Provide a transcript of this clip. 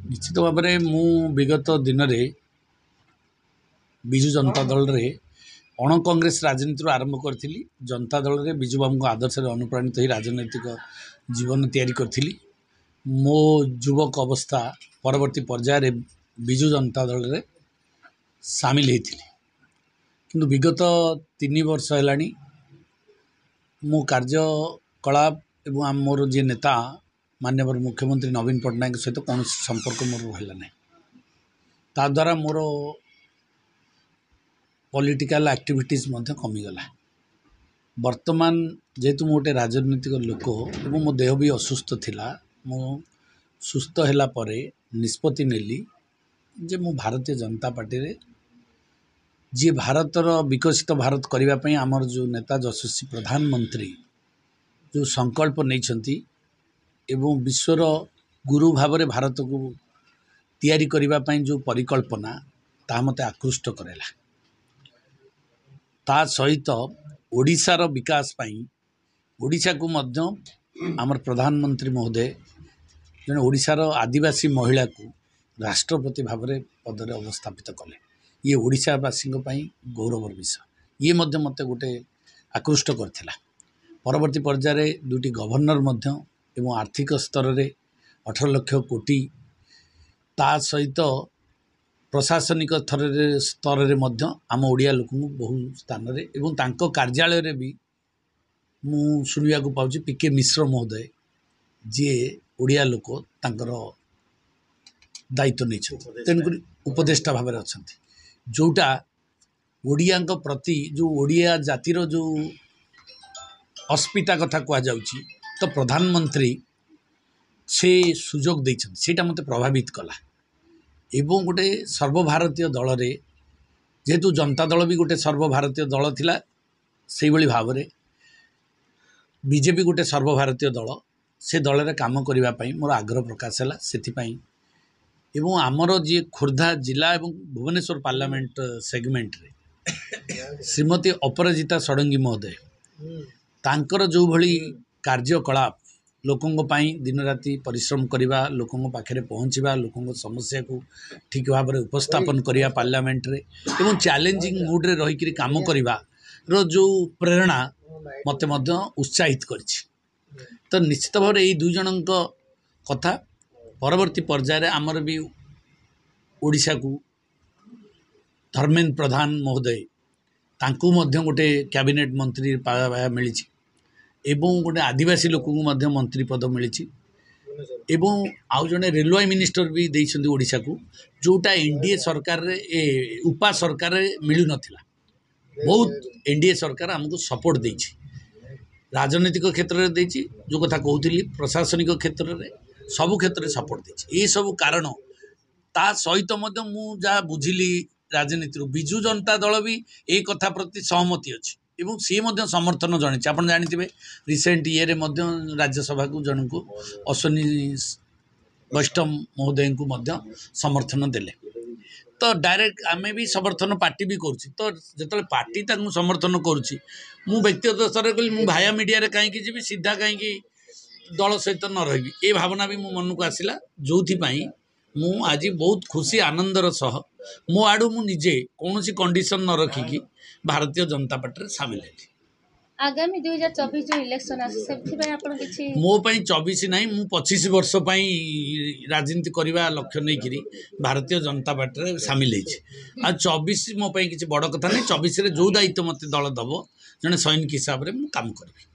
निश्चित भाव में मु विगत दिन में विजु जनता दल रे अण कांग्रेस राजनीति आरंभ करी जनता दल रे विजु बाबू आदर्श अनुप्राणित हो राजनैतिक जीवन तैयारी करी मो युवक अवस्था परवर्ती पर्यायर विजु जनता दल रे सामिल होती किंतु विगत 3 वर्ष है मो कार्यकलाप एवं मोर जी नेता माननीय मुख्यमंत्री नवीन पट्टनायक सहित कौन संपर्क मोर रहा ना ता द्वारा मोर पॉलिटिकल एक्टिविटीज कमीगला वर्तमान जेहेतु मु गोटे राजनीतिक लोक एवं मो देह भी असुस्थ थिला मु सुस्थ होला परे निष्पत्ति नेली जे मु भारतीय जनता पार्टी रे जी भारतर विकसित भारत करने आमर जो नेता यशस्वी प्रधानमंत्री जो संकल्प नहीं एवं विश्वर गुरु भाव में भारत को तैयारी करने जो परिकल्पना ता मते आकृष्ट करेला ता सहित ओडिशार विकास पाई ओडिशा को मध्य आमर प्रधानमंत्री महोदय जने ओडिशार आदिवासी महिला को राष्ट्रपति भाव में पदरे अवस्थापित कले ये ओडिशावासी गौरवर विषय ये मध्य मते गोटे आकृष्ट करथिला परवर्ती पर्यायर दुटी गवर्नर मध्य एवं आर्थिक स्तर रे 18 लाख कोटी ता सहित प्रशासनिक स्तर रे मध्य आम ओडिया लोक बहु स्थान रे एवं तांको कार्यालय रे भी मु सुनिया को पाउची पीके मिश्र महोदय जी ओडिया लोक तांकर दायित्व नहीं तेणुक उपदेष्टा भाव में अच्छा जोटा ओडिया प्रति जो ओडिया जातिर जो अस्मिता कथा कह जाउची तो प्रधानमंत्री से सुजोग देइछन सेटा मते प्रभावित कला एवं गोटे सर्वभारतीय दल रे जेहेतु जनता दल भी गोटे सर्वभारतीय दल थिला सेही भली भाव में बीजेपी गोटे सर्वभारतीय दल से दल रे काम करिवा पई मोर आग्रह प्रकाश है से एवं आमर जी खोर्धा जिला एवं भुवनेश्वर पार्लियामेंट सेगमेंट रे श्रीमती अपराजिता षडंगी महोदय तांकर जो भली कार्यकलाप लोकों पाई दिन राति परिश्रम करवा लोकों पाखे पहुँचवा लोकों समस्या को ठीक भाव में उपस्थापन करवा पार्लियामेंट रे एवं चैलेंजिंग मूड रे रही काम करवा रो जो प्रेरणा मते मध्य उत्साहित करिछि तो निश्चित भाव में यही दुई जन कथा परवर्ती पर्यायर आमर भी ओडिशा को धर्मेन्द्र प्रधान महोदय तांकु मध्य गोटे कैबिनेट मंत्री मिली एवं गोटे आदिवासी लोक मंत्री पद मिली एवं आउ जड़े रेलवे मिनिस्टर भी देइछन्ति ओडिशा को जोटा एनडीए सरकार रे उपा सरकार रे मिलु नथिला बहुत एनडीए सरकार हमको सपोर्ट देइछि राजनीतिक क्षेत्र में देइछि जो कथा कहूली प्रशासनिक क्षेत्र में सबु क्षेत्र में सपोर्ट देइछि ये सब कारण ता सहित मध्य मु जा बुझिली राजनीति विजु जनता दल भी ये कथा प्रति सहमति अच्छी एवं सी मध्य समर्थन जन आप जानते रिसेंट ये राज्यसभा को जन को अश्विनी वैष्णव महोदय को मध्य समर्थन देले तो डायरेक्ट आमे भी समर्थन पार्टी भी करुच्ची तो जो पार्टी समर्थन करुच्ची मु व्यक्तिगत स्तर कहली मु भाया मीडिया रे कहीं जी सीधा कहीं दल सहित न रही ये भावना भी मो मन को आसला जो मु आज बहुत खुशी आनंदर सह मो आड़ू मु निजे कौन सी कंडीशन न रखिकी भारतीय जनता पार्टी सामिल है आगामी 2024 जो इलेक्शन आसी मो 24 नहीं मु 25 वर्ष राजनीति करने लक्ष्य नहीं करी भारतीय जनता पार्टी सामिल है 24 मो किसी बड़ कथा नहीं 24 जो दायित्व मत दल दब जड़े सैनिक हिसाब से काम करी।